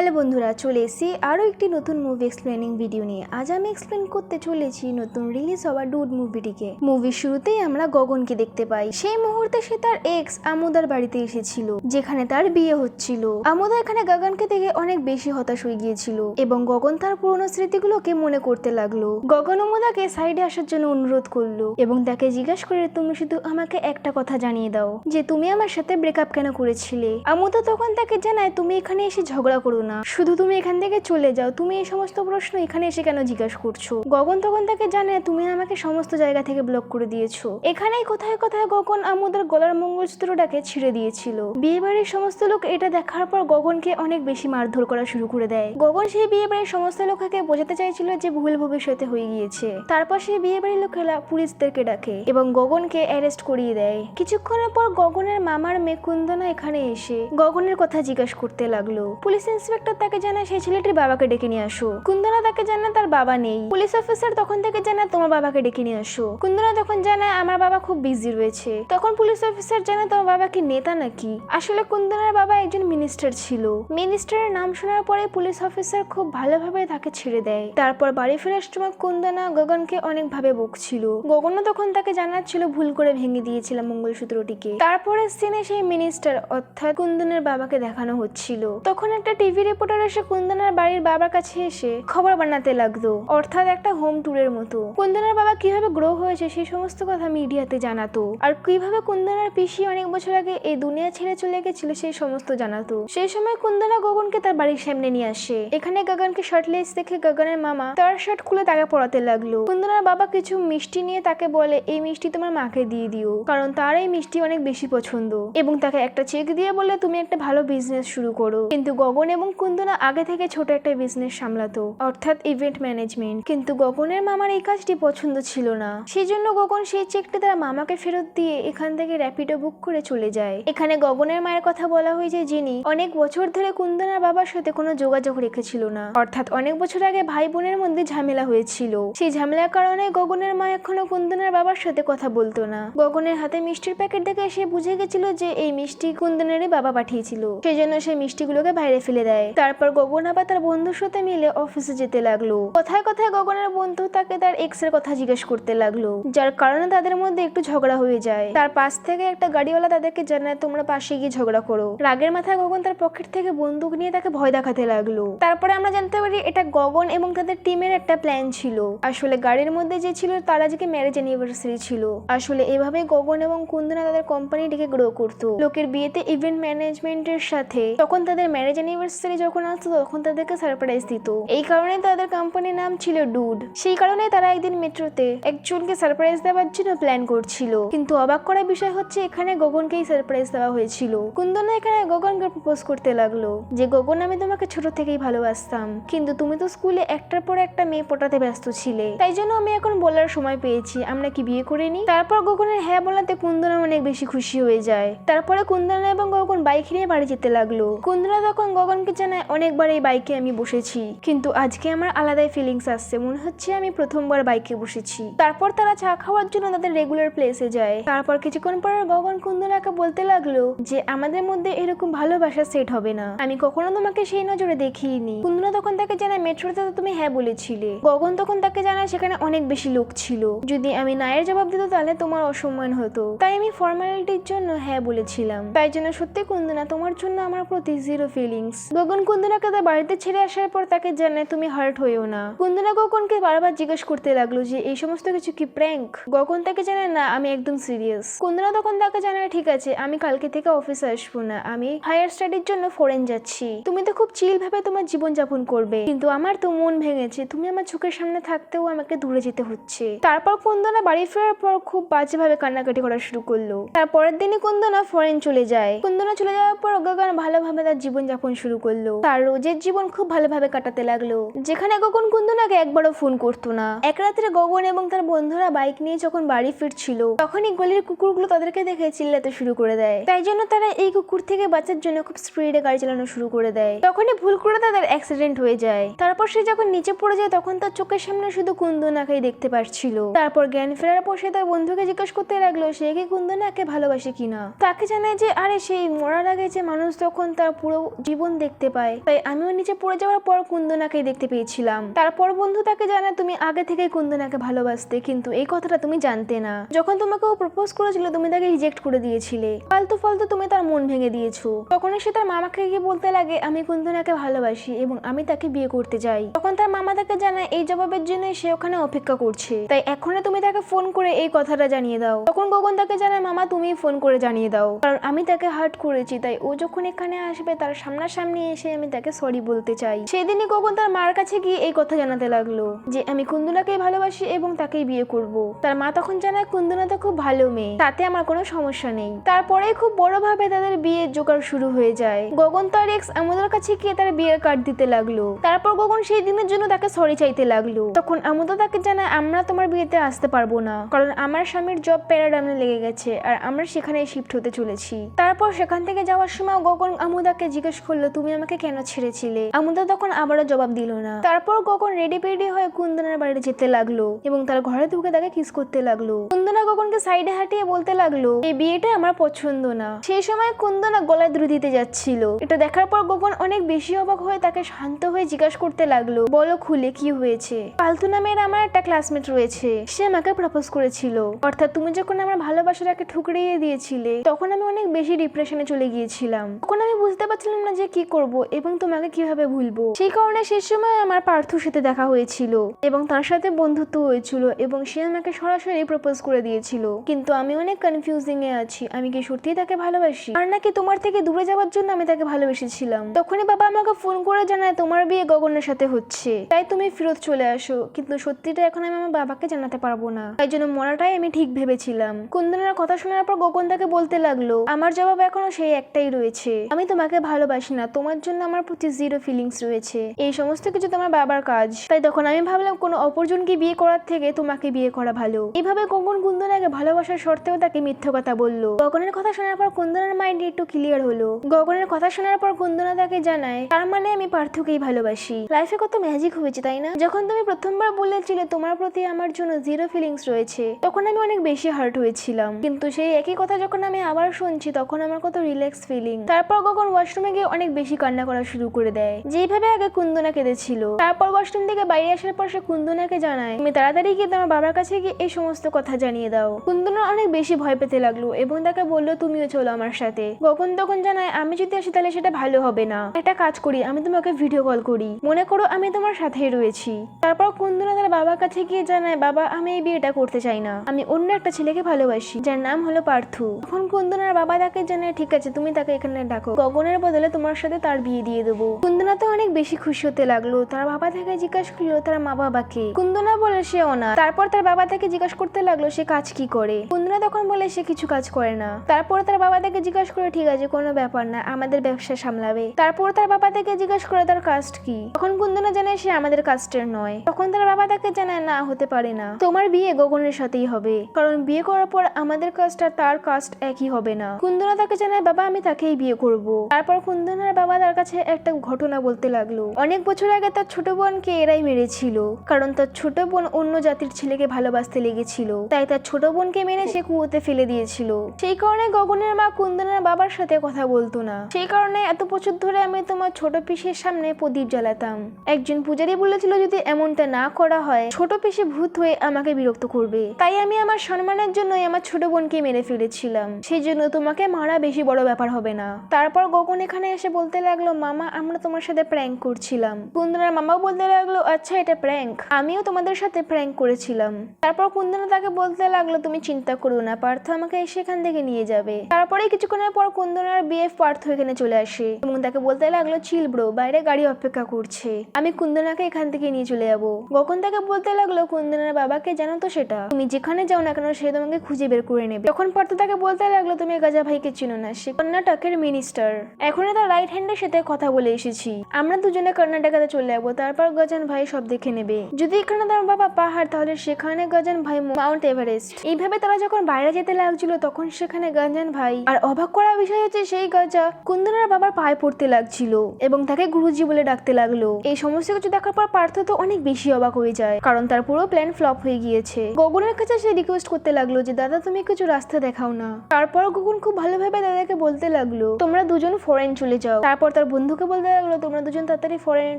Hello বন্ধুরা, চলে এসেছি আরও একটি নতুন মুভি এক্সপ্লেনিং ভিডিও নিয়ে। আজ আমি এক্সপ্লেন করতে চলেছি নতুন রিলিজ হওয়া ডুড মুভিটিকে। মুভির শুরুতেই আমরা গগনকে দেখতে পাই। সেই মুহূর্তে সে তার এক্স আমুদার বাড়িতে এসেছিল, যেখানে তার বিয়ে হচ্ছিল। আমুদা এখানে গগনকে দেখে অনেক বেশি হতাশ হয়ে গিয়েছিল এবং গগন তার পুরনো স্মৃতিগুলোকে মনে করতে লাগলো। গগন আমুদাকে সাইডে আসার জন্য অনুরোধ করলো এবং তাকে জিজ্ঞাসা করে, তুমি শুধু আমাকে একটা কথা জানিয়ে দাও যে তুমি আমার সাথে ব্রেকআপ কেন করেছিলে। আমুদা তখন তাকে জানায়, তুমি এখানে এসে ঝগড়া করো না, শুধু তুমি এখান থেকে চলে যাও। তুমি এই সমস্ত প্রশ্ন এখানে এসে কেন জিজ্ঞাসা করছো। গগন তখন তাকে জানায়, তুমি আমাকে সমস্ত জায়গা থেকে ব্লক করে দিয়েছো। এখানেই কোথায় কোথায় গগন আমুদার গলার মঙ্গলসূত্রটাকে ছিঁড়ে দিয়েছিল। বিয়ে বাড়ির সমস্ত লোক এটা দেখার পর গগনকে অনেক বেশি মারধর করা শুরু করে দেয়। গগন সেই বিয়ে বাড়ির সমস্ত লোককে বোঝাতে চাইছিল যে ভুল ভবিষ্যতে হয়ে গিয়েছে। তারপর সেই বিয়ে বাড়ির লোকেরা পুলিশদেরকে ডাকে এবং গগনকে অ্যারেস্ট করিয়ে দেয়। কিছুক্ষণের পর গগনের মামার মেয়ে কুন্দনা এখানে এসে গগনের কথা জিজ্ঞাসা করতে লাগলো। পুলিশ ইন্সপেক্টর তাকে জানায় সেই ছেলেটির বাবাকে ডেকে নিয়ে আসো। কুন্দনা তাকে জানায় তার বাবা নেই। পুলিশ অফিসার তখন থেকে জানায় তোমার বাবাকে ডেকে নিয়ে আসো। কুন্দনা তখন জানায় আমার বাবা খুব বিজি রয়েছে। তখন পুলিশ অফিসার জানায় তোমার বাবা কি নেতা নাকি। আসলে কুন্দনার বাবা একজন মিনিস্টার ছিল। মিনিস্টারের নাম শোনার পরে পুলিশ অফিসার খুব ভালোভাবে তাকে ছেড়ে দেয়। তারপর বাড়ি ফেরার সময় কুন্দনা গগনকে অনেক ভাবে বকছিল। গগনও তখন তাকে জানাচ্ছিল ভুল করে ভেঙে দিয়েছিলাম মঙ্গলসূত্রটিকে। তারপরে সিনে সেই মিনিস্টার অর্থাৎ কুন্দনের বাবাকে দেখানো হচ্ছিল। তখন একটা টিভি রিপোর্টার এসে কুন্দনার বাড়ির বাবার কাছে এসে খবর বানাতে লাগলো, অর্থাৎ একটা হোম ট্যুরের মতো। কুন্দনার বাবা কিভাবে গ্রো হয়েছে সেই সমস্ত কথা মিডিয়াতে জানাতো, আর কিভাবে কুন্দনার পিসি অনেক বছর আগে এই দুনিয়া ছেড়ে চলে গেছিল সেই সমস্ত জানাতো। সেই সময় কুন্দনা গগনকে তার বাড়ির সামনে নিয়ে আসে। এখানে গগনকে শার্টলেস দেখে গগনের মামা তার শার্ট খুলে তাকে পড়াতে লাগলো। কুন্দনার বাবা কিছু মিষ্টি নিয়ে তাকে বলে, এই মিষ্টি তোমার মাকে দিয়ে দিও, কারণ তার এই মিষ্টি অনেক বেশি পছন্দ, এবং তাকে একটা চেক দিয়ে বলে তুমি একটা ভালো বিজনেস শুরু করো। কিন্তু গগন এবং কুন্দনা আগে থেকে ছোট একটা বিজনেস সামলাতো, অর্থাৎ ইভেন্ট ম্যানেজমেন্ট। কিন্তু গগনের মামার এই কাজটি পছন্দ ছিল না। সেই জন্য গগন সেই চেকটা তার মামাকে ফেরত দিয়ে এখান থেকে র্যাপিডো বুক করে চলে যায়। এখানে গগনের মায়ের কথা বলা হয়েছে, যিনি অনেক বছর ধরে কুন্দনার বাবার সাথে কোনো যোগাযোগ রেখেছিল না, অর্থাৎ অনেক বছর আগে ভাই বোনের মধ্যে ঝামেলা হয়েছিল। সেই ঝামেলার কারণে গগনের মা এখনো কুন্দনার বাবার সাথে কথা বলতো না। গগনের হাতে মিষ্টির প্যাকেট দেখে সে বুঝে গেছিল যে এই মিষ্টি কুন্দনেরই বাবা পাঠিয়েছিল। সেই জন্য সেই মিষ্টিগুলোকে বাইরে ফেলে দেয়। তারপর গগন আবার তার বন্ধুর সাথে মিলে অফিসে যেতে লাগলো। কথায় কথায় গগনের বন্ধু তাকে তার এক্স এর কথা জিজ্ঞেস করতে লাগলো, যার কারণে তাদের মধ্যে একটু ঝগড়া হয়ে যায়। তার পাশ থেকে একটা গাড়িওয়ালা তাদেরকে জানায় তোমরা পাশে গিয়ে ঝগড়া করো। রাগের মাথায় গগন তার পকেট থেকে বন্দুক নিয়ে তাকে ভয় দেখাতে লাগলো। তারপরে আমরা জানতে পারি এটা গগন এবং তাদের টিমের একটা প্ল্যান ছিল। আসলে গাড়ির মধ্যে যে ছিল তার আজকে ম্যারেজ অ্যানিভার্সারি ছিল। আসলে এভাবে গগন এবং কুন্দনা তাদের কোম্পানিটিকে গ্রো করতো। লোকের বিয়েতে ইভেন্ট ম্যানেজমেন্টের সাথে তখন তাদের ম্যারেজ অ্যানিভার্সারি যখন আসতো তখন তাদেরকে সারপ্রাইজ দিত। এই কারণে তাদের কোম্পানির নাম ছিল ডুড। সেই কারণে তারা একদিন মেট্রোতে একজনকে সারপ্রাইজ দেওয়ার জন্য প্ল্যান করছিল। কিন্তু অবাক করার বিষয় হচ্ছে এখানে গগনকেই সারপ্রাইজ দেওয়া হয়েছিল। কুন্দনা এখানে গগনকে প্রপোজ করতে লাগলো যে গগন, আমি তোমাকে ছোট থেকেই ভালোবাসতাম, কিন্তু তুমি তো স্কুলে একটার পর একটা মেয়ে পটাতে ব্যস্ত ছিলে, তাই জন্য আমি এখন বলার সময় পেয়েছি, আমরা কি বিয়ে করে নিই? তারপর গগনের হ্যাঁ বলাতে কুন্দনা অনেক বেশি খুশি হয়ে যায়। তারপরে কুন্দনা এবং গগন বাইক নিয়ে বাড়ি যেতে লাগলো। কুন্দনা তখন গগনকে জানায়, অনেকবার এই বাইকে আমি বসেছি, কিন্তু আজকে আমার আলাদাই ফিলিংস আসছে, মনে হচ্ছে আমি প্রথমবার বাইকে বসেছি। তারপর তারা চা খাওয়ার জন্য তাদের রেগুলার প্লেসে যায়। তারপর কিছুক্ষণ পর গগন কুন্দনাকে বলতে লাগলো যে আমাদের মধ্যে এরকম ভালোবাসা সেট হবে না, আমি কখনো তোমাকে সেই নজরে দেখিনি। কুন্দনা তখন তাকে জানায় মেট্রোতে তো তুমি হ্যাঁ বলেছিলে। গগন তখন তাকে জানায় সেখানে অনেক বেশি লোক ছিল, যদি আমি নায়ের জবাব দিত তাহলে তোমার অসম্মান হতো, তাই আমি ফর্মালিটির জন্য হ্যাঁ বলেছিলাম। তাই জন্য সত্যি কুন্দনা, তোমার জন্য আমার প্রতি জিরো ফিলিংস। গগন কুন্দনাকে তার বাড়িতে ছেড়ে আসার পর তাকে জানায় তুমি হার্ট হয়েও না। কুন্দনা গগনকে বারবার জিজ্ঞেস করতে লাগলো যে এই সমস্ত কিছু কি প্র্যাঙ্ক। গগন তাকে জানায় না, আমি একদম সিরিয়াস। কুন্দনা তখন তাকে জানায় ঠিক আছে, আমি কালকে থেকে অফিসে আসবো না, আমি হায়ার স্টাডির জন্য ফরেন যাচ্ছি। তুমি তো খুব চিল ভাবে তোমার জীবন যাপন করবে, কিন্তু আমার তো মন ভেঙেছে, তুমি আমার চোখের সামনে থাকতেও আমাকে দূরে যেতে হচ্ছে। তারপর কুন্দনা বাড়ি ফেরার পর খুব বাজেভাবে কান্নাকাটি করা শুরু করলো। তারপরের দিনই কুন্দনা ফরেন চলে যায়। কুন্দনা চলে যাওয়ার পর গগন ভালোভাবে তার জীবন যাপন শুরু করলো। তার রোজের জীবন খুব ভালোভাবে কাটাতে লাগলো, যেখানে গগন কুন্দনাকে একবারও ফোন করতো না। এক রাত্রে গগন এবং তার বন্ধুরা বাইক নিয়ে যখন বাড়ি ফিরছিল তখনই গলির কুকুরগুলো তাদেরকে দেখে চিল্লাতে শুরু করে দেয়। তাই জন্য তারা এই কুকুর থেকে বাঁচার জন্য খুব স্পিডে গাড়ি চালানো শুরু করে দেয়। তখনই ভুল করে তাদের অ্যাক্সিডেন্ট হয়ে যায়। তারপর সে যখন নিচে পড়ে যায় তখন তার চোখের সামনে শুধু কুন্দনাকেই দেখতে পাচ্ছিল। তারপর জ্ঞান ফেরার পর সে তার বন্ধুকে জিজ্ঞেস করতে লাগলো সে কি কুন্দনাকে ভালোবাসে কিনা। তাকে জানায় যে আরে সেই মরার আগে যে মানুষ তখন তার পুরো জীবন দেখতে পায়, তাই আমিও নিচে পড়ে যাওয়ার পর কুন্দনাকে দেখতে পেয়েছিলাম। তারপর বন্ধু তাকে জানায় তুমি আগে থেকেই কুন্দনাকে ভালোবাসতে, কিন্তু এই কথাটা তুমি জানতে না। যখন তোমাকে ও প্রপোজ করেছিল তুমি তাকে রিজেক্ট করে দিয়েছিলে, ফালতু ফালতু তুমি তার মন ভেঙে দিয়েছো। তখন সে তার মামাকে গিয়ে বলতে লাগে আমি কুন্দনাকে ভালোবাসি এবং আমি তাকে বিয়ে করতে চাই। তখন তার মামা তাকে জানায় এই জবাবের জন্য সে ওখানে অপেক্ষা করছে, তাই এখনই তুমি তাকে ফোন করে এই কথাটা জানিয়ে দাও। তখন গগন তাকে জানায় মামা তুমি ফোন করে জানিয়ে দাও, কারণ আমি তাকে হার্ট করেছি, তাই ও যখন এখানে আসবে তার সামনাসামনি এসে আমি তাকে সরি বলতে চাই। সেদিনই গগন তার মার কাছে গিয়ে এই কথা জানাতে লাগলো যে আমি কুন্দনাকেই ভালোবাসি এবং তাকেই বিয়ে করব। তার মা তখন জানায় কুন্দনা তো খুব ভালো মেয়ে, তাতে আমার কোনো সমস্যা নেই। তারপরে খুব বড়ভাবে তাদের বিয়ের জোগাড় শুরু হয়ে যায়। গগন তার এক্স আমুদার কাছে গিয়ে তার বিয়ের কার্ড দিতে লাগলো। তারপর গগন সেই দিনের জন্য তাকে সরি চাইতে লাগলো। তখন আমুদা তাকে জানায় আমরা তোমার বিয়েতে আসতে পারবো না, কারণ আমার স্বামীর জব প্যারাডামে লেগে গেছে আর আমরা সেখানে শিফট হতে চলেছি। তারপর সেখান থেকে যাওয়ার সময় গগন আমুদাকে জিজ্ঞেস করলো তুমি আমাকে কেন ছেড়েছিলে। আমুদা তখন আবারও জবাব দিল না। তারপর গগন রেডি পেডি হয়ে কুন্দনার বাড়িতে যেতে লাগলো এবং তার ঘরে ঢুকে তাকে কিস করতে লাগলো। কুন্দনা গগনকে সাইডে হাঁটিয়ে বলতে লাগলো এই বিয়েটা আমার পছন্দ না। সেই সময় কুন্দনা গলায় দড়ি দিতে যাচ্ছিল। এটা দেখার পর গগন অনেক বেশি অবাক হয়ে তাকে শান্ত হয়ে জিজ্ঞাসা করতে লাগলো বলো খুলে কি হয়েছে। পালতু নামের আমার একটা ক্লাসমেট রয়েছে, সে আমাকে প্রপোজ করেছিল, অর্থাৎ তুমি যখন আমার ভালোবাসাটাকে ঠুকরিয়ে দিয়েছিলে তখন আমি অনেক বেশি ডিপ্রেশনে চলে গিয়েছিলাম। তখন আমি বুঝতে পারছিলাম না যে কি করব এবং তোমাকে কিভাবে ভুলবো। সেই কারণে সেই সময় আমার পার্থর সাথে দেখা হয়েছিল এবং তার সাথে বন্ধুত্ব হয়েছিল এবং সে আমাকে সরাসরি প্রপোজ করে দিয়েছিল। কিন্তু আমি অনেক কনফিউজিং এ আছি, আমি কি সত্যিই তাকে ভালোবাসি আর নাকি তোমার থেকে দূরে যাওয়ার জন্য আমি তাকে ভালোবেসেছিলাম। তখনই বাবা আমাকে ফোন করে জানায় তোমার বিয়ে গগনের সাথে হচ্ছে, তাই তুমি ফেরত চলে আসো। কিন্তু সত্যিটা এখন আমি আমার বাবাকে জানাতে পারবো না, তাই জন্য মরাটাই আমি ঠিক ভেবেছিলাম। কুন্দনার কথা শোনার পর গগন তাকে বলতে লাগলো আমার জবাব এখনো সেই একটাই রয়েছে, আমি তোমাকে ভালোবাসি না, তোমার জন্য আমার প্রতি জিরো ফিলিংস রয়েছে। এই সমস্ত কিছু তোমার বাবার কাজ। তাই তখন আমি ভাবলাম কোনো অপরজনকে বিয়ে করার থেকে তোমাকে বিয়ে করা ভালো। এইভাবে গগন কুন্দনাকে ভালোবাসার সত্ত্বেও তাকে মিথ্যা কথা বললো। গগনের কথা শোনার পর কুন্দনার মাইন্ড একটু ক্লিয়ার হলো। গগনের কথা শোনার পর কুন্দনা তাকে জানায় তার মানে আমি পার্থকেই ভালোবাসি। লাইফে কত ম্যাজিক হয়েছে তাই না। যখন তুমি প্রথমবার বলেছিলে তোমার প্রতি আমার জন্য জিরো ফিলিংস রয়েছে তখন আমি অনেক বেশি হার্ট হয়েছিলাম, কিন্তু সেই একই কথা যখন আমি আবার শুনছি তখন আমার কত রিল্যাক্স ফিলিং। তারপর গগন ওয়াশরুমে গিয়ে অনেক বেশি কান্না করা শুরু করে দেয়, যেভাবে আগে কুন্দনা কেঁদেছিল। তারপর ওয়াশরুম থেকে বাইরে আসার পর সে কুন্দনাকে জানায় তুমি তাড়াতাড়ি গিয়ে তোমার বাবার কাছে গিয়ে এই সমস্ত কথা জানিয়ে দাও। কুন্দনা অনেক বেশি ভয় পেতে লাগলো এবং তাকে বললো তুমিও চলো আমার সাথে। গগন তখন জানায় আমি যদি আসি তাহলে সেটা ভালো হবে না, একটা কাজ করি আমি তোমাকে ভিডিও কল করি, মনে করো আমি তোমার সাথেই রয়েছি। তারপর কুন্দনা তার বাবার কাছে গিয়ে জানায় বাবা আমি এই বিয়েটা করতে চাই না, আমি অন্য একটা ছেলেকে ভালোবাসি যার নাম হলো পার্থ। তখন কুন্দনার বাবা তাকে জানায় ঠিক আছে তুমি তাকে এখানে ডাকো, গগনের বদলে তোমার সাথে তার বিয়ে দিয়ে দেবো। কুন্দনা তো অনেক বেশি খুশি হতে লাগলো। তার বাবা থেকে জিজ্ঞাসা করলো তার মা বাবাকে। কুন্দনা বলে সে অনাথ। তারপর তার বাবা থেকে জিজ্ঞাসা করতে লাগলো সে কাজ কি করে। কুন্দনা তখন বলে সে কিছু কাজ করে না। তারপর তার বাবা থেকে জিজ্ঞাসা করে ঠিক আছে কোনো ব্যাপার না, আমাদের ব্যবসা সামলাবে। তারপর তার বাবা থেকে জিজ্ঞাসা করে তার কাস্ট কি। তখন কুন্দনা জানায় সে আমাদের কাস্টের নয়। তখন তার বাবা তাকে জানায় না হতে পারে না, তোমার বিয়ে গগনের সাথেই হবে, কারণ বিয়ে করার পর আমাদের কাস্ট আর তার কাস্ট একই হবে না। কুন্দনা তাকে জানায় বাবা আমি তাকেই বিয়ে করব। তারপর কুন্দনার বাবা তার কাছে একটা ঘটনা বলতে লাগলো অনেক বছর আগে তার ছোট বোনকে এরাই মেরেছিল, কারণ তার ছোট বোন অন্য জাতির ছেলেকে ভালোবাসতে লেগেছিল, তাই তার ছোট বোনকে মেরে সে কুয়োতে ফেলে দিয়েছিল। সেই কারণে গগনের মা কুন্দনার বাবার সাথে কথা বলতো না। সেই কারণে এত বছর ধরে আমি তোমার ছোট পিসির সামনে প্রদীপ জ্বালাতাম। একজন পূজারী বলেছিল যদি এমনটা না করা হয় ছোট পিসি ভূত হয়ে আমাকে বিরক্ত করবে, তাই আমি আমার সম্মানের জন্যই আমার ছোট বোনকে মেরে ফেলেছিলাম, সেই জন্য তোমাকে মারা বেশি বড় ব্যাপার হবে না। তারপর গগন এখানে এসে বলতে লাগলো মামা আমরা তোমার সাথে প্র্যাঙ্ক করছিলাম। কুন্দনার মামাও বলতে লাগলো আচ্ছা এটা প্র্যাঙ্ক, আমিও তোমাদের সাথে প্র্যাঙ্ক করেছিলাম। তারপর কুন্দনা তাকে বলতে লাগলো তুমি চিন্তা করো না, পার্থ আমাকে সেখান থেকে নিয়ে যাবে। তারপরে কিছুক্ষণের পর কুন্দনার বিএফ পার্থ এখানে চলে আসে এবং তাকে বলতে লাগলো চিল ব্রো, বাইরে গাড়ি অপেক্ষা করছে, আমি কুন্দনাকে এখান থেকে নিয়ে চলে যাবো। গগন তাকে বলতে লাগলো কুন্দনার বাবাকে জানো তো সেটা, তুমি যেখানে যাও না কেন সে তোমাকে খুঁজে বের করে নেবে। তখন পার্থ তাকে বলতে লাগলো তুমি গাজা ভাইকে চিনো না, সে কর্ণাটকের মিনিস্টার, এখনই তার রাইট হ্যান্ডের সাথে কথা বলে এসেছি, আমরা দুজনে কর্ণাটকাতে চলে যাবো, তারপর গজান ভাই সব দেখে নেবে। যদি এখানে তার বাবা পাহাড় তাহলে সেখানে গজান ভাই মাউন্ট এভারেস্ট। এইভাবে তারা যখন বাইরে যেতে লাগছিল তখন সেখানে গজান ভাই, আর অবাক করা বিষয় হচ্ছে সেই গজা কুন্দনার বাবার পায়ে পড়তে লাগছিল এবং তাকে গুরুজি বলে ডাকতে লাগলো। এই সমস্ত কিছু দেখার পর পার্থ তো অনেক বেশি অবাক হয়ে যায়, কারণ তার পুরো প্ল্যান ফ্লপ হয়ে গিয়েছে। গগনের কাছে সে রিকোয়েস্ট করতে লাগলো যে দাদা তুমি কিছু রাস্তা দেখাও না। তারপর গগন খুব ভালোভাবে দাদাকে বলতে লাগলো তোমরা দুজন ফরেন চলে যাও, তারপর তার বন্ধুকে বলতে লাগলো তোমরা দুজন তাড়াতাড়ি ফরেনের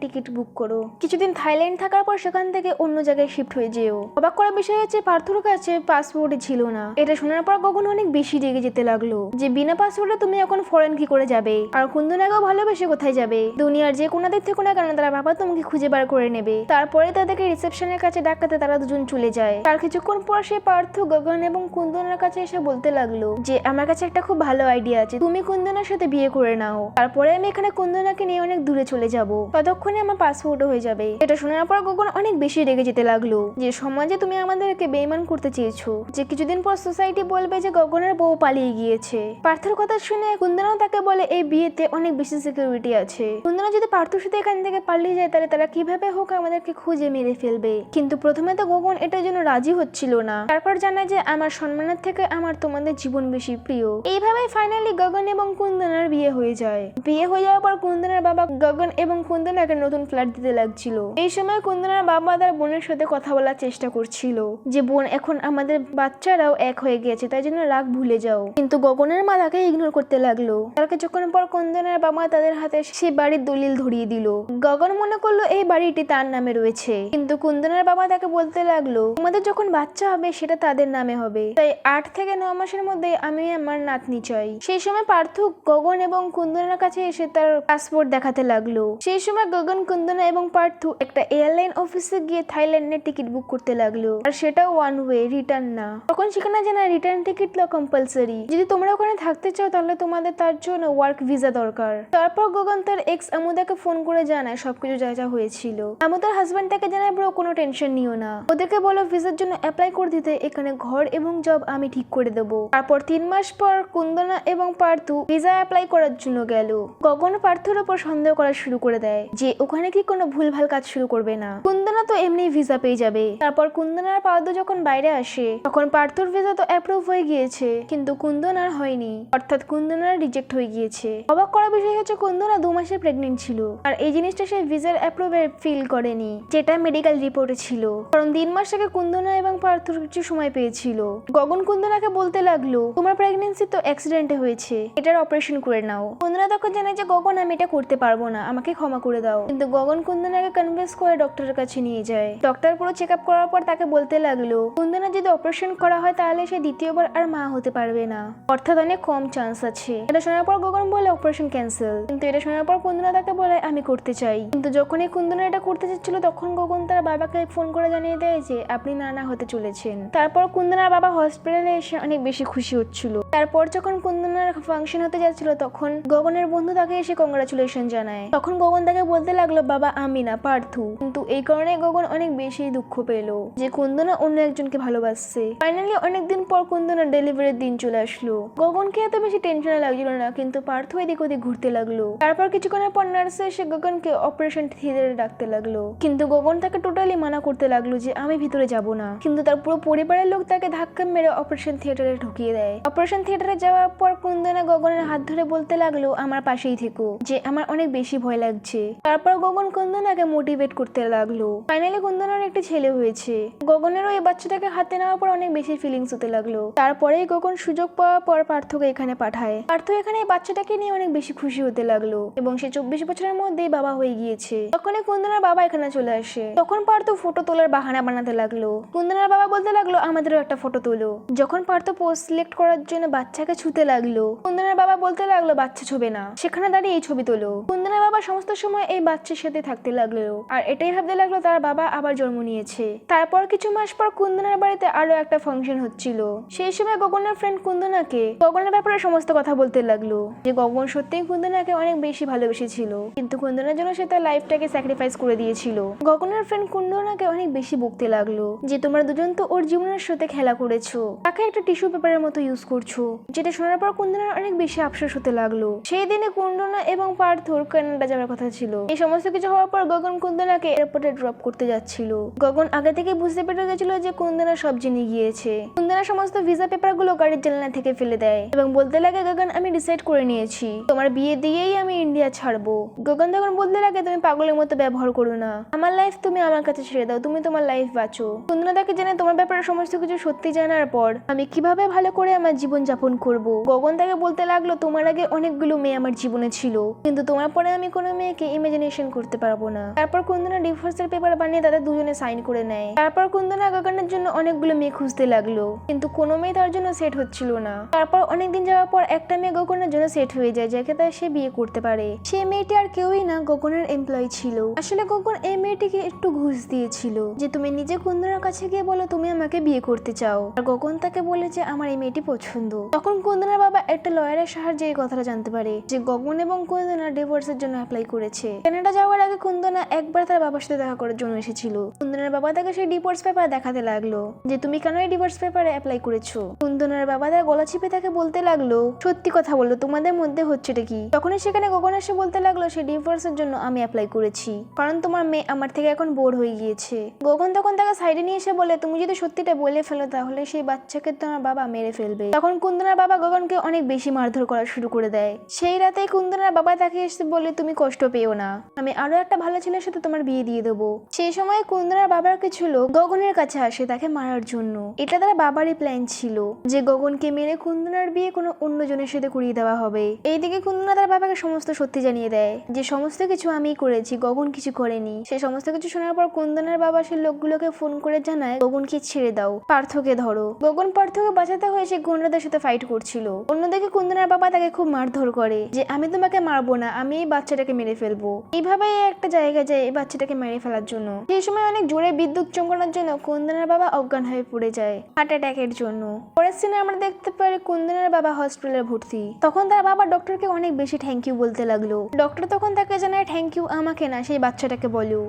টিকিট বুক করো, কিছুদিন থাইল্যান্ড থাকার পর সেখান থেকে অন্য জায়গায় শিফট হয়ে যেও। অবাক করার বিষয় হচ্ছে পার্থর কাছে পাসপোর্টই ছিল না। এটা শোনার পর গগন অনেক বেশি রেগে যেতে লাগলো যে বিনা পাসপোর্টে তুমি এখন ফরেন কি করে যাবে, আর কুন্দনাকেও ভালোবেসে কোথায় যাবে, দুনিয়ার যে কোনো দিক থেকে না কেন তারা বাবা তোমাকে খুঁজে বার করে নেবে। তারপরে তাদেরকে রিসেপশনের কাছে ডাকাতে তারা দুজন চলে যায়। তার কিছুক্ষণ পর সে পার্থ গগন এবং কুন্দনার কাছে এসে বলতে লাগলো যে আমার কাছে একটা খুব ভালো আইডিয়া আছে, তুমি কুন্দনার সাথে বিয়ে করে নাও, তারপরে আমি এখানে কুন্দনাকে নিয়ে অনেক দূরে চলে যাব, ততক্ষণে আমার পাসপোর্টও হয়ে যাবে। এটা শোনার পর গগন অনেক বেশি রেগে যেতে লাগলো যে সমাজে তুমি আমাদেরকে বেইমান করতে চেয়েছো, যে কিছুদিন পর সোসাইটি বলবে যে গগনের বউ পালিয়ে গিয়েছে। পার্থের কথা শুনে কুন্দনাও তাকে বলে এই বিয়েতে অনেক বেশি সিকিউরিটি আছে, কুন্দনা যদি পার্থর সাথে এখান থেকে পালিয়ে যায় তাহলে তারা কিভাবে হোক আমাদেরকে খুঁজে মেরে ফেলবে। কিন্তু প্রথমে তো গগন এটার জন্য রাজি হচ্ছিল না, তারপর জানায় যে আমার সম্মানের থেকে আমার তোমাদের জীবন বেশি প্রিয়। এইভাবে ফাইনালি গগন এবং কুন্দনার বিয়ে হয়ে যায়। বিয়ে হয়ে যাওয়ার পর কুন্দনার বাবা গগন এবং কুন্দনাকে নতুন ফ্ল্যাট দিতে লাগছিল। এই সময় কুন্দনার বাবা তার বোনের সাথে কথা বলার চেষ্টা করছিল যে বোন এখন আমাদের বাচ্চারাও এক হয়ে গেছে, তাই জন্য রাগ ভুলে যাও। কিন্তু গগনের মা তাকে ইগনোর করতে লাগলো। তার কিছুক্ষণ পর কুন্দনার বাবা তাদের হাতে সেই বাড়ির দলিল ধরিয়ে দিল। গগন মনে করলো এই বাড়িটি তার নামে রয়েছে, কিন্তু কুন্দনার বাবা তাকে বলতে লাগলো তোমাদের যখন বাচ্চা হবে সেটা তাদের নামে হবে, তাই 8 থেকে 9 মাসের মধ্যে আমি আমার নাতনি চাই। সেই সময় পার্থ গগন এবং কুন্দনার কাছে এসে তার পাসপোর্ট দেখাতে লাগলো। সেই সময় গগন, কুন্দনা এবং পার্থ একটা এয়ারলাইন অফিসে গিয়ে থাইল্যান্ডের টিকিট বুক করতে লাগলো, আর সেটাও ওয়ান ওয়ে, রিটার্ন না। তখন সেখানে জানা রিটার্ন টিকিট কম্পালসারি, যদি তোমরা ওখানে থাকতে চাও তাহলে তোমাদের তার জন্য ওয়ার্ক ভিসা দরকার। তারপর গগন তার এক্স আমুদাকে ফোন করে জানায় সবকিছু যা যা হয়েছিল। আমুদার হাজবেন্ড তাকে জানায় ব্রো কোনো টেনশন নিও না, ওদেরকে বলো ভিসার জন্য অ্যাপ্লাই করে দিতে, এখানে ঘর এবং জব আমি ঠিক করে দেবো। তারপর 3 মাস পর কুন্দনা এবং পার্থ ভিসা অ্যাপ্লাই করার জন্য গেল। গগন পার্থর উপর সন্দেহ করা শুরু করে দেয় যে ওখানে কি কোনো ভুলভাল কাজ শুরু করবে না, কুন্দনা তো এমনি ভিসা পেয়ে যাবে। তারপর কুন্দনার পার্থ যখন বাইরে আসে তখন পার্থর ভিসা তো অ্যাপ্রুভ হয়ে গিয়েছে, কিন্তু কুন্দনার হয়নি, অর্থাৎ কুন্দনার রিজেক্ট হয়ে গিয়েছে। অবাক করার বিষয় হচ্ছে কুন্দনা 2 মাসে প্রেগনেন্ট ছিল, আর এই জিনিসটা সে ভিসার অ্যাপ্রুভে ফিল করেনি, যেটা মেডিকেল রিপোর্টে ছিল, কারণ 3 মাস আগে কুন্দনা এবং পার্থর কিছু সময় পেয়েছিল। গগন কুন্দনাকে বলতে লাগলো তোমার প্রেগনেন্সি তো অ্যাক্সিডেন্টে হয়েছে, এটার অপারেশন করে নাও। কুন্দনা তখন জানায় যে গগন আমি এটা করতে পারবো না, আমাকে ক্ষমা করে দাও। কিন্তু গগন কুন্দনাকে কনভিন্স করে ডক্টরের কাছে নিয়ে যায়। ডক্টর পুরো চেক আপ করার পর তাকে বলতে লাগলো কুন্দনা যদি অপারেশন করা হয় তাহলে সে দ্বিতীয়বার আর মা হতে পারবে না, অর্থাৎ অনেক কম চান্স আছে। এটা শোনার পর গগন বলে অপারেশন ক্যান্সেল, কিন্তু এটা শোনার পর কুন্দনা তাকে বলে আমি করতে চাই। কিন্তু যখনই কুন্দনা এটা করতে চাচ্ছিল তখন গগন তার বাবাকে ফোন করে জানিয়ে দেয় যে আপনি নানা হতে চলেছেন। তারপর কুন্দনার বাবা হসপিটালে এসে অনেক বেশি খুশি হচ্ছিল। তারপর যখন কুন্দনার ফাংশন হতে যাচ্ছিল তখন গগনের বন্ধু তাকে এসে কংগ্রাচুলেশন জানায়। তখন গগন তাকে বলতে লাগলো বাবা আমি না পার্থ, কিন্তু এই কারণে গগন অনেক বেশি দুঃখ পেল যে কুন্দনা অন্য একজনকে ভালোবাসছে। ফাইনালি অনেকদিন পর কুন্দনার ডেলিভারির দিন চলে আসলো। গগনকে এত বেশি টেনশনে লাগছিল না, কিন্তু পার্থ এদিক ওদিক ঘুরতে লাগলো। তারপর কিছুক্ষণের পর নার্সে এসে গগনকে অপারেশন থিয়েটারে ডাকতে লাগলো, কিন্তু গগন তাকে টোটালি মানা করতে লাগলো যে আমি ভিতরে যাব না, কিন্তু তার পুরো পরিবারের লোক তাকে ধাক্কা মেরে অপারেশন থিয়েটারে ঢুকিয়ে দেয়। অপারেশন থিয়েটারে যাওয়ার পর কুন্দনা গগনের হাত ধরে বলতে লাগলো আমার পাশেই থেকো, যে আমার অনেক বেশি ভয় লাগছে। তারপর গগন কুন্দনাকে মোটিভেট করতে লাগলো। ফাইনালি কুন্দনার একটি ছেলে হয়েছে। গগনেরও এই বাচ্চাটাকে হাতে নেওয়ার পর অনেক বেশি ফিলিংস হতে লাগলো। তারপরেই গগন সুযোগ পাওয়ার পর পার্থকে এখানে পাঠায়। পার্থ এখানে এই বাচ্চাটাকে নিয়ে অনেক বেশি খুশি হতে লাগলো এবং সে 24 বছরের মধ্যেই বাবা হয়ে গিয়েছে। তখনই কুন্দনার বাবা এখানে চলে আসে। তখন পার্থ ফটো তোলার বাহানা বানাতে লাগলো। কুন্দনার বাবা বলতে লাগলো আমাদেরও একটা ফটো তোলো। যখন পার্থ পোস্ট সিলেক্ট করার জন্য বাচ্চাকে ছুতে লাগলো, কুন্দনার বাবা বলতে লাগলো বাচ্চা ছবি না, সেখানে দাঁড়িয়ে এই ছবি তোলো। কুন্দনার বাবা সমস্ত সময় এই বাচ্চার সাথে থাকতে লাগলো, আর এটাই ভাবতে লাগলো তার বাবা আবার জন্ম নিয়েছে। তারপর কিছু মাস পর কুন্দনার বাড়িতে আরো একটা ফাংশন হচ্ছিল। সেই সময় গগনের ফ্রেন্ড কুন্দনাকে গগনের ব্যাপারে সমস্ত কথা বলতে লাগলো, যে গগন সত্যিই কুন্দনাকে অনেক বেশি ভালোবেসেছিল, কিন্তু কুন্দনার জন্য সে তার লাইফটাকে স্যাক্রিফাইস করে দিয়েছিল। গগনের ফ্রেন্ড কুন্দনাকে অনেক বেশি বকতে লাগলো যে তোমরা দুজন তো ওর জীবনের সাথে খেলা করেছো, তাকে একটা টিস্যু পেপারের মতো ইউজ করছো। যেটা শোনার পর কুন্দনার অনেক বেশি আফসোস হতে লাগলো। সেই দিনে কুন্দনা এবং পার্থর কানাডা যাওয়ার কথা ছিল। এই সমস্ত কিছু হওয়ার পর গগন কুন্দনাকে এয়ারপোর্টে ড্রপ করতে যাচ্ছিল। গগন আগে থেকে বুঝতে পেরে গেছিল যে কুন্দনা সব জেনে গিয়েছে। কুন্দনা সমস্ত ভিসা পেপার গুলো গাড়ির জানলা থেকে ফেলে দেয় এবং বলতে লাগে গগন আমি ডিসাইড করে নিয়েছি তোমার বিয়ে দিয়েই আমি ইন্ডিয়া ছাড়বো। গগন তখন বলতে লাগে তুমি পাগলের মতো ব্যবহার করো না, আমার লাইফ তুমি আমার কাছে ছেড়ে দাও, তুমি তোমার লাইফ বাঁচো। কুন্দনা তাকে জেনে তোমার ব্যাপারে সমস্ত কিছু সত্যি জানার পর আমি কিভাবে ভালো করে আমার জীবন যাপন করব। গগন তাকে বলতে লাগলো তোমার আগে অনেকগুলো মেয়ে আমার জীবনে ছিল, কিন্তু তোমার পরে আমি কোনো মেয়েকে ইমাজিনেশন করতে পারবো না। তারপর কুন্দনা ডিভোর্সের পেপার বানিয়ে তাদের দুজনে সাইন করে নেয়। তারপর কুন্দনা গগনের জন্য অনেকগুলো মেয়ে খুঁজতে লাগলো, কিন্তু কোনো মেয়ে তার জন্য সেট হচ্ছিল না। তারপর অনেকদিন যাওয়ার পর একটা মেয়ে গগনের জন্য সেট হয়ে যায়, যাকে তাই সে বিয়ে করতে পারে। সেই মেয়েটি আর কেউই না, গগনের এমপ্লয়ি ছিল। আসলে গগন এই মেয়েটিকে একটু ঘুষ দিয়েছিল যে তুমি নিজে কুন্দনার কাছে গিয়ে বলো তুমি আমাকে বিয়ে করতে চাও, আর গগন তাকে বলে যে আমার এই মেয়েটি পছন্দ। তখন কুন্দনার বাবা একটা লয়ারের সাহায্যে এই কথাটা জানতে পারে যে গগন এবং কুন্দনা ডিভোর্সের জন্য অ্যাপ্লাই করেছে। কানাডা যাওয়ার আগে কুন্দনা একবার তার বাবার সাথে দেখা করার জন্য এসেছিল। কুন্দনার বাবা তাকে সেই ডিভোর্স পেপার দেখাতে লাগলো যে তুমি কেন এই ডিভোর্স পেপারে অ্যাপ্লাই করেছো। কুন্দনার বাবা তার গলা চিপে তাকে বলতে লাগলো সত্যি কথা বললো, তোমাদের মধ্যে হচ্ছেটা কি। তখনই সেখানে গগন এসে বলতে লাগলো সে ডিভোর্সের জন্য আমি অ্যাপ্লাই করেছি, কারণ তোমার মেয়ে আমার থেকে এখন বোর হয়ে গিয়েছে। গগন তখন তাকে সাইডে নিয়ে এসে বলে তুমি যদি সত্যিটা বলে ফেলো তাহলে সেই বাচ্চাকে তোমার বাবা মেরে ফেলবে। তখন কুন্দনার বাবা গগনকে অনেক বেশি মারধর করা শুরু করে দেয়। সেই রাতেই কুন্দনার বাবা তাকে এসে বলে তুমি কষ্ট পেও না, আমি আরো একটা ভালো ছেলের সাথে তোমার বিয়ে দিয়ে দেবো। সেই সময় কুন্দনার বাবার কিছু লোক গগনের কাছে আসে তাকে মারার জন্য। এটা তার বাবারই প্ল্যান ছিল যে গগনকে মেরে কুন্দনার বিয়ে কোনো অন্যজনের সাথে করিয়ে দেওয়া হবে। এইদিকে কুন্দনা তার বাবাকে সমস্ত সত্যি জানিয়ে দেয় যে সমস্ত কিছু আমিই করেছি, গগন কিছু করেনি। সে সমস্ত কিছু শোনার পর কুন্দনার বাবা সে লোকগুলোকে ফোন করে জানায় গগনকে ছেড়ে দাও, পার্থকে ধরো। গগন পার্থকে বাঁচাতে হয়ে সে গুন্ডাদের সাথে ফাইট করছিল। অন্যদিকে কুন্দনার বাবা তাকে খুব মারধর করে যে আমি তোমাকে মারবো না, আমি এই বাচ্চাটাকে মেরে ফেলবো। এইভাবে একটা জায়গায় যায় এই বাচ্চাটাকে মেরে ফেলার জন্য। সেই সময় অনেক জোরে বিদ্যুৎ চমকানোর জন্য কুন্দনার বাবা অজ্ঞান হয়ে পড়ে যায় হার্ট অ্যাটাকের জন্য। পরের সিনে আমরা দেখতে পারি কুন্দনার বাবা হসপিটালে ভর্তি। তখন তার বাবা ডক্টরকে অনেক বেশি থ্যাংক ইউ বলতে লাগলো। ডক্টর তখন তাকে জানায় থ্যাংক ইউ আমাকে না, সেই বাচ্চাটাকে বলো।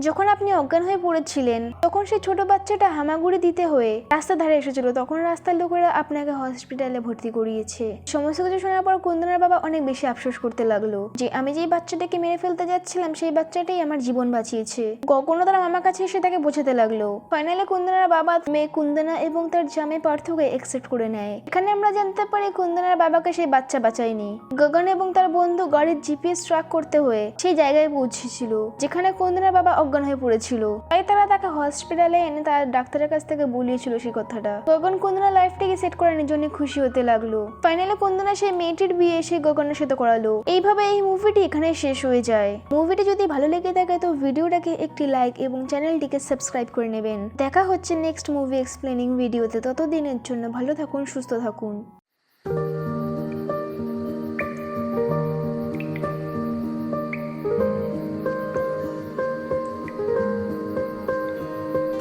যখন আপনি অজ্ঞান হয়ে পড়েছিলেন তখন সেই ছোট বাচ্চাটা হামাগুড়ি দিতে হয়ে রাস্তা ধারে এসেছিল, তখন রাস্তার লোকেরা আপনাকে হসপিটালে ভর্তি করিয়েছে। সমস্ত কিছু শোনার পর কুন্দনার বাবা অনেক বেশি আফসোস করতে লাগলো যে আমি যেই বাচ্চাটাকে মেরে ফেলতে যাচ্ছিলাম সেই বাচ্চাটাই আমার জীবন বাঁচিয়েছে। গগনও তার মামার কাছে এসে তাকে বোঝাতে লাগলো। ফাইনালি কুন্দনার বাবা মেয়ে কুন্দনা এবং তার জামাই পার্থকে একসেপ্ট করে নেয়। এখানে আমরা জানতে পারি কুন্দনার বাবাকে সেই বাচ্চা বাঁচায়নি, গগন এবং তার বন্ধু গাড়ির জিপিএস ট্র্যাক করতে হয়ে সেই জায়গায় পৌঁছেছিল যেখানে কুন্দনার বাবা অজ্ঞান হয়ে পড়েছিল। তাই তারা তাকে হসপিটালে এনে তার ডাক্তারের কাছ থেকে বলিয়েছিল সেই কথাটা। গগন কুন্দনার লাইফটাকে সেট করার জন্য খুশি হতে লাগলো। ফাইনালি কুন্দনা সেই মেয়েটির বিয়ে সেই গগনের সাথে করালো। এইভাবে এই মুভিটি এখানে শেষ হয়ে যায়। মুভিটি যদি ভালো লেগে থাকে তো ভিডিওটাকে একটি লাইক এবং চ্যানেলটিকে সাবস্ক্রাইব করে নেবেন। দেখা হচ্ছে নেক্সট মুভি এক্সপ্লেনিং ভিডিওতে। ততদিনের জন্য ভালো থাকুন, সুস্থ থাকুন।